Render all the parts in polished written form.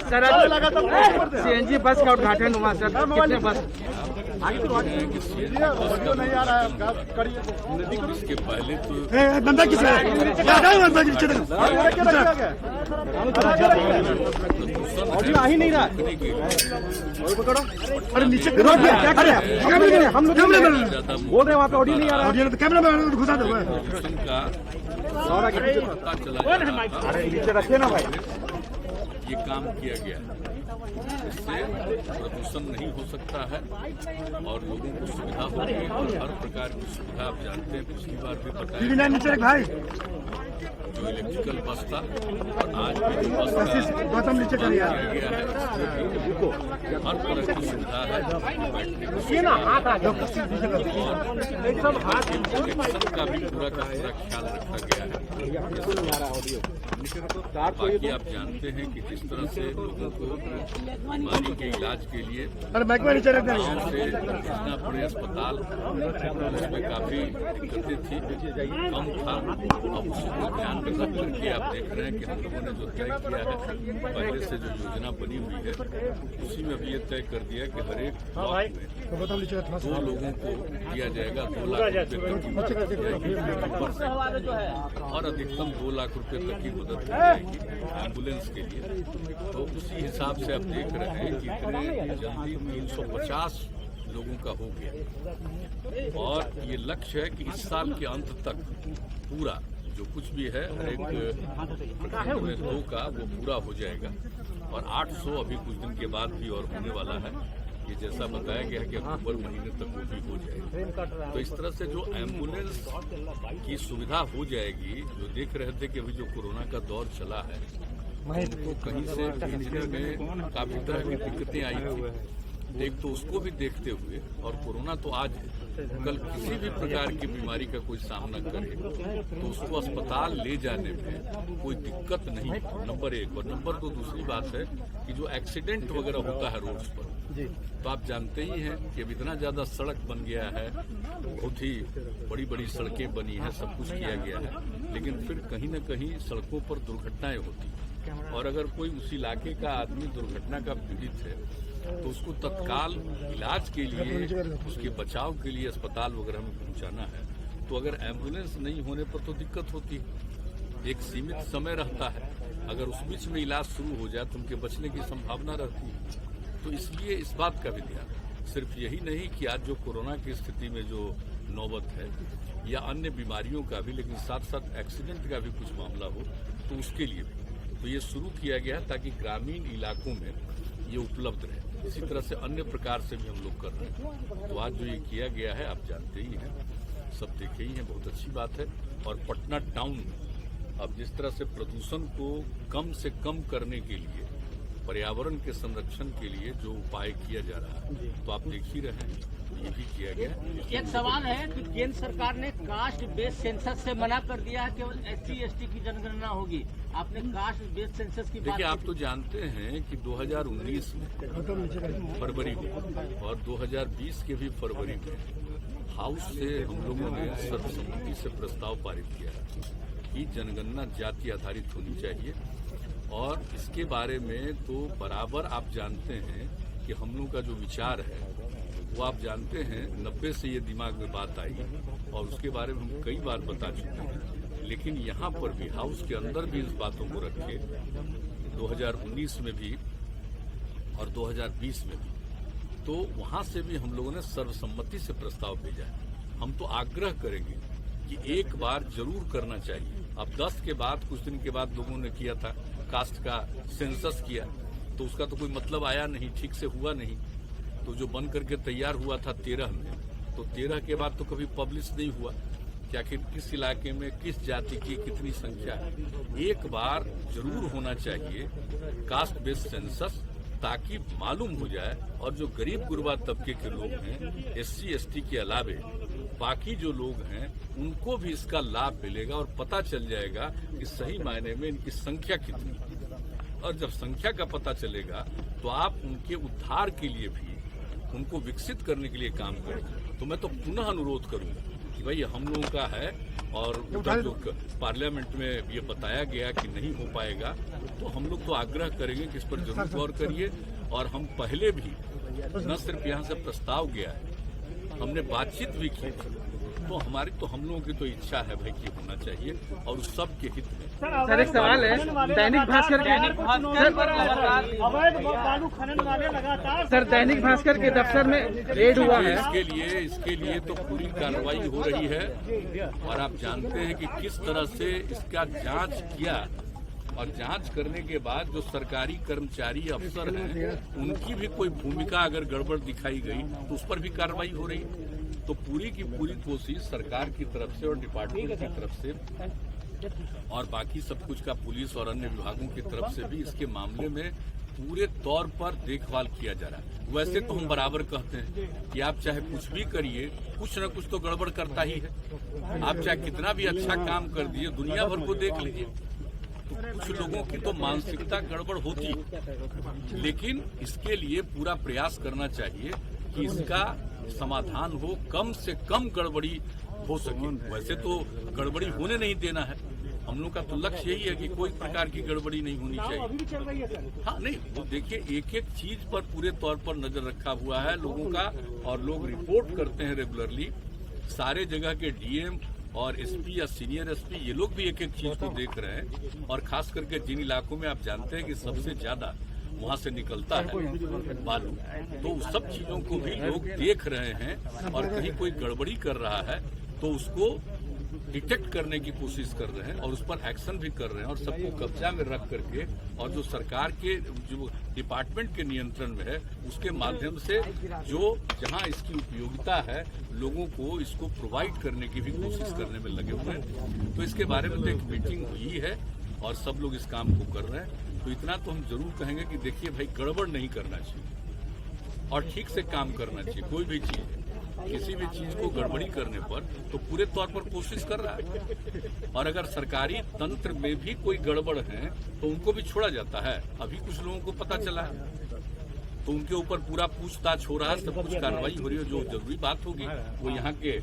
Sir CNG bus का उद्घाटन हुआ सर, कितने बस नहीं आ रहा है इसके पहले तो बंदा किस ऑडियो आ ही नहीं रहा। अरे नीचे क्या कर रहे हैं हम लोग बोल रहे हैं वहाँ पे ऑडियो नहीं आ रहा। ऑडियो तो कैमरा में घुसा दो नीचे रखिए ना भाई। ये काम किया गया, इससे प्रदूषण नहीं हो सकता है और लोगों को सुविधा होगी। और हर प्रकार की सुविधा आप जानते हैं, पिछली बार भी बताया नीचे भाई जो इलेक्ट्रिकल बस था और आज भी जो बस का नीचे किया गया है, हर तरह की सुविधा है, बैठने की सुविधा है और का भी पूरा का पूरा ख्याल रखा गया है। बाकी आप जानते हैं कि किस तरह से लोगों को बीमारी के इलाज के लिए गाँव से भेजना पड़े अस्पताल, उसमें काफी दिक्कतें थी, कम था। अब उसी को ध्यान में रख करके आप देख रहे हैं कि हम लोगों ने जो तय किया है, पहले से जो योजना बनी हुई है उसी में अभी ये तय कर दिया कि हर एक ब्लॉक में 2 लोगों को दिया जाएगा 2 लाख रुपए और अधिकतम 2 लाख रुपए तक की मदद की जाएगी एम्बुलेंस के लिए। तो उसी हिसाब से आप देख रहे हैं कि इतने जल्दी 350 लोगों का हो गया और ये लक्ष्य है कि इस साल के अंत तक पूरा जो कुछ भी है हर एक प्रखंड में 2 का वो पूरा हो जाएगा और 800 अभी कुछ दिन के बाद भी और होने वाला है। ये जैसा बताया गया है कि अक्टूबर महीने तक वो भी हो जाएगा। तो इस तरह से जो एम्बुलेंस की सुविधा हो जाएगी, जो देख रहे थे कि अभी जो कोरोना का दौर चला है तो कहीं से भेजने में काफी तरह की दिक्कतें आई थी। एक तो उसको भी देखते हुए और कोरोना तो आज कल किसी भी प्रकार की बीमारी का कोई सामना करे तो उसको अस्पताल ले जाने में कोई दिक्कत नहीं, नंबर 1। और नंबर 2 दूसरी बात है कि जो एक्सीडेंट वगैरह होता है रोड्स पर, तो आप जानते ही हैं कि अब इतना ज्यादा सड़क बन गया है, बहुत ही बड़ी बड़ी सड़कें बनी हैं, सब कुछ किया गया है, लेकिन फिर कहीं न कहीं सड़कों पर दुर्घटनाएं होती हैं। और अगर कोई उस इलाके का आदमी दुर्घटना का पीड़ित है तो उसको तत्काल इलाज के लिए, उसके बचाव के लिए अस्पताल वगैरह में पहुंचाना है, तो अगर एम्बुलेंस नहीं होने पर तो दिक्कत होती है। एक सीमित समय रहता है, अगर उस बीच में इलाज शुरू हो जाए तो उनके बचने की संभावना रहती है। तो इसलिए इस बात का भी ध्यान, सिर्फ यही नहीं कि आज जो कोरोना की स्थिति में जो नौबत है या अन्य बीमारियों का भी, लेकिन साथ साथ एक्सीडेंट का भी कुछ मामला हो तो उसके लिए भी तो ये शुरू किया गया ताकि ग्रामीण इलाकों में ये उपलब्ध रहे। इसी तरह से अन्य प्रकार से भी हम लोग कर रहे हैं। तो आज जो ये किया गया है आप जानते ही हैं, सब देखे ही हैं, बहुत अच्छी बात है। और पटना टाउन में अब जिस तरह से प्रदूषण को कम से कम करने के लिए, पर्यावरण के संरक्षण के लिए जो उपाय किया जा रहा है, तो आप देख ही रहे हैं, ये भी किया गया। एक सवाल है कि केंद्र सरकार ने कास्ट बेस्ड सेंसस से मना कर दिया है, केवल SC/ST की जनगणना होगी। आपने कास्ट बेस्ड सेंसस की बात देखिए, आप तो जानते हैं कि 2019 में फरवरी में और 2020 के भी फरवरी में हाउस से हम लोगों ने सर्वसम्मति से प्रस्ताव पारित किया कि जनगणना जाति आधारित होनी चाहिए। और इसके बारे में तो बराबर आप जानते हैं कि हम लोगों का जो विचार है वो आप जानते हैं 90 से ये दिमाग में बात आई और उसके बारे में हम कई बार बता चुके हैं। लेकिन यहाँ पर भी हाउस के अंदर भी इस बातों को रखे 2019 में भी और 2020 में भी, तो वहाँ से भी हम लोगों ने सर्वसम्मति से प्रस्ताव भेजा है। हम तो आग्रह करेंगे कि एक बार जरूर करना चाहिए। अब 10 के बाद कुछ दिन के बाद लोगों ने किया था कास्ट का सेंसस किया, तो उसका तो कोई मतलब आया नहीं, ठीक से हुआ नहीं। तो जो बन करके तैयार हुआ था 13 में, तो 13 के बाद तो कभी पब्लिश नहीं हुआ कि आखिर किस इलाके में किस जाति की कितनी संख्या है। एक बार जरूर होना चाहिए कास्ट बेस्ड सेंसस, ताकि मालूम हो जाए और जो गरीब गुरबा तबके के लोग हैं, SC/ST के अलावे बाकी जो लोग हैं, उनको भी इसका लाभ मिलेगा और पता चल जाएगा कि सही मायने में इनकी संख्या कितनी है। और जब संख्या का पता चलेगा तो आप उनके उद्धार के लिए भी, उनको विकसित करने के लिए काम करेंगे। तो मैं तो पुनः अनुरोध करूंगा कि भाई हम लोगों का है और उधर जो पार्लियामेंट में ये बताया गया कि नहीं हो पाएगा, तो हम लोग तो आग्रह करेंगे कि इस पर जरूर गौर करिए। और हम पहले भी न सिर्फ यहाँ से प्रस्ताव गया है, हमने बातचीत भी की, तो हमारी तो हम लोगों की तो इच्छा है भाई कि होना चाहिए और उस सब के हित में। सर एक सवाल है, दैनिक भास्कर दैनिक भास्कर के दफ्तर में रेड हुआ है। इसके लिए तो पूरी कार्रवाई हो रही है और आप जानते हैं कि किस तरह से इसका जांच किया और जांच करने के बाद जो सरकारी कर्मचारी अफसर हैं उनकी भी कोई भूमिका अगर गड़बड़ दिखाई गई तो उस पर भी कार्रवाई हो रही है। तो पूरी की पूरी कोशिश सरकार की तरफ से और डिपार्टमेंट की तरफ से और बाकी सब कुछ का पुलिस और अन्य विभागों की तरफ से भी इसके मामले में पूरे तौर पर देखभाल किया जा रहा है। वैसे तो हम बराबर कहते हैं कि आप चाहे कुछ भी करिए, कुछ न कुछ तो गड़बड़ करता ही है। आप चाहे कितना भी अच्छा काम कर दिए, दुनिया भर को देख लीजिए, तो कुछ लोगों की तो मानसिकता गड़बड़ होती है। लेकिन इसके लिए पूरा प्रयास करना चाहिए कि इसका समाधान हो, कम से कम गड़बड़ी हो सके। वैसे तो गड़बड़ी होने नहीं देना है, हम लोग का तो लक्ष्य यही है कि कोई प्रकार की गड़बड़ी नहीं होनी चाहिए। हाँ नहीं, वो देखिए एक एक चीज पर पूरे तौर पर नजर रखा हुआ है लोगों का और लोग रिपोर्ट करते हैं रेगुलरली। सारे जगह के डीएम और एसपी या सीनियर एसपी ये लोग भी एक एक चीज को देख रहे हैं और खास करके जिन इलाकों में आप जानते हैं कि सबसे ज्यादा वहां से निकलता है बालू, तो उस सब चीजों को भी लोग देख रहे हैं और कहीं कोई गड़बड़ी कर रहा है तो उसको डिटेक्ट करने की कोशिश कर रहे हैं और उस पर एक्शन भी कर रहे हैं और सबको कब्जा में रख करके और जो सरकार के जो डिपार्टमेंट के नियंत्रण में है उसके माध्यम से जो जहां इसकी उपयोगिता है लोगों को इसको प्रोवाइड करने की भी कोशिश करने में लगे हुए हैं। तो इसके बारे में तो एक मीटिंग हुई है और सब लोग इस काम को कर रहे हैं। तो इतना तो हम जरूर कहेंगे कि देखिए भाई गड़बड़ नहीं करना चाहिए और ठीक से काम करना चाहिए। कोई भी चीज, किसी भी चीज को गड़बड़ी करने पर तो पूरे तौर पर कोशिश कर रहा है और अगर सरकारी तंत्र में भी कोई गड़बड़ है तो उनको भी छोड़ा जाता है। अभी कुछ लोगों को पता चला है तो उनके ऊपर पूरा पूछताछ हो रहा है, सब कुछ कार्रवाई हो रही है। जो जरूरी बात होगी वो यहाँ के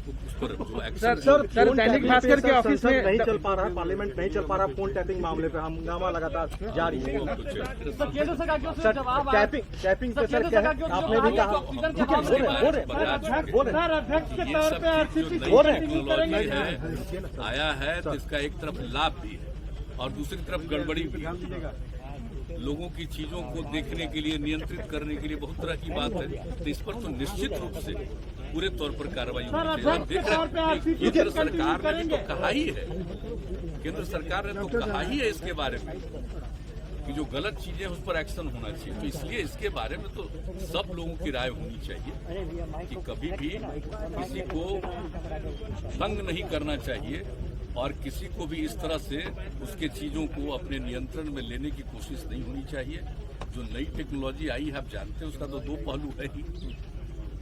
उस पर जो एक्शन। सर दैनिक भास्कर के ऑफिस में नहीं चल पा रहा, पार्लियामेंट नहीं चल पा रहा, फोन टैपिंग मामले पे हंगामा लगातार जारी है। सर टैपिंग पे सर आपने भी कहा आया है तो इसका एक तरफ लाभ भी है और दूसरी तरफ गड़बड़ी भी है। लोगों की चीजों को देखने के लिए, नियंत्रित करने के लिए बहुत तरह की बात है, तो इस पर तो निश्चित रूप से पूरे तौर पर कार्रवाई होनी चाहिए। देख रहे हैं केंद्र सरकार ने भी तो कहा ही है, केंद्र सरकार ने तो कहा ही है इसके बारे में कि जो गलत चीजें उस पर एक्शन होना चाहिए। तो इसलिए इसके बारे में तो सब लोगों की राय होनी चाहिए कि कभी भी किसी को तंग नहीं करना चाहिए और किसी को भी इस तरह से उसके चीजों को अपने नियंत्रण में लेने की कोशिश नहीं होनी चाहिए। जो नई टेक्नोलॉजी आई है आप जानते हैं उसका तो दो पहलू है ही,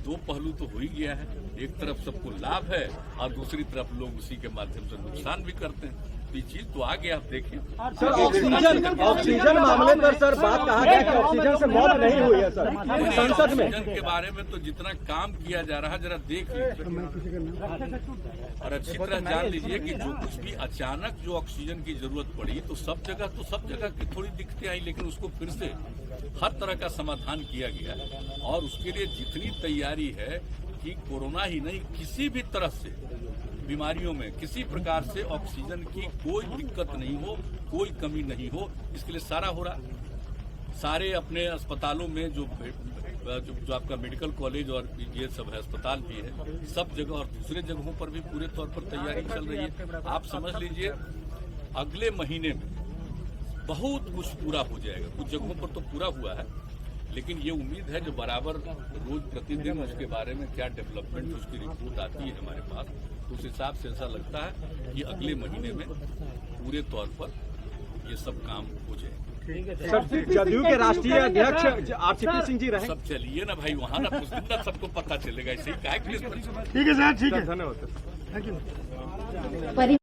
दो पहलू तो हो ही गया है। एक तरफ सबको लाभ है और दूसरी तरफ लोग उसी के माध्यम से नुकसान भी करते हैं। तो ये चीज तो आगे आप देखिए। सर ऑक्सीजन मामले पर सर बात कहा गया कि ऑक्सीजन से मौत नहीं हुई है सर संसद में। ऑक्सीजन के बारे में तो जितना काम किया जा रहा है जरा देख लीजिए और अच्छी तरह जान लीजिए कि जो कुछ भी अचानक जो ऑक्सीजन की जरूरत पड़ी तो सब जगह की थोड़ी दिक्कतें आई, लेकिन उसको फिर से हर तरह का समाधान किया गया और उसके लिए जितनी तैयारी है कि कोरोना ही नहीं किसी भी तरह से बीमारियों में किसी प्रकार से ऑक्सीजन की कोई दिक्कत नहीं हो, कोई कमी नहीं हो, इसके लिए सारा हो रहा। सारे अपने अस्पतालों में जो आपका मेडिकल कॉलेज और ये सब है, अस्पताल भी है, सब जगह और दूसरे जगहों पर भी पूरे तौर पर तैयारी चल रही है। आप समझ लीजिए अगले महीने में बहुत कुछ पूरा हो जाएगा। कुछ जगहों पर तो पूरा हुआ है, लेकिन ये उम्मीद है जो बराबर रोज प्रतिदिन उसके बारे में क्या डेवलपमेंट उसकी रिपोर्ट आती है हमारे पास, तो उस हिसाब से ऐसा लगता है कि अगले महीने में पूरे तौर पर ये सब काम हो जाएगा। सर जदयू के राष्ट्रीय अध्यक्ष आरसीपी सिंह जी रहे। सब चलिए ना भाई वहाँ ना पुष्पिंदा सबको पता चलेगा। ऐसे ही क्या ठीक है सर, ठीक है, धन्यवाद। Thank you.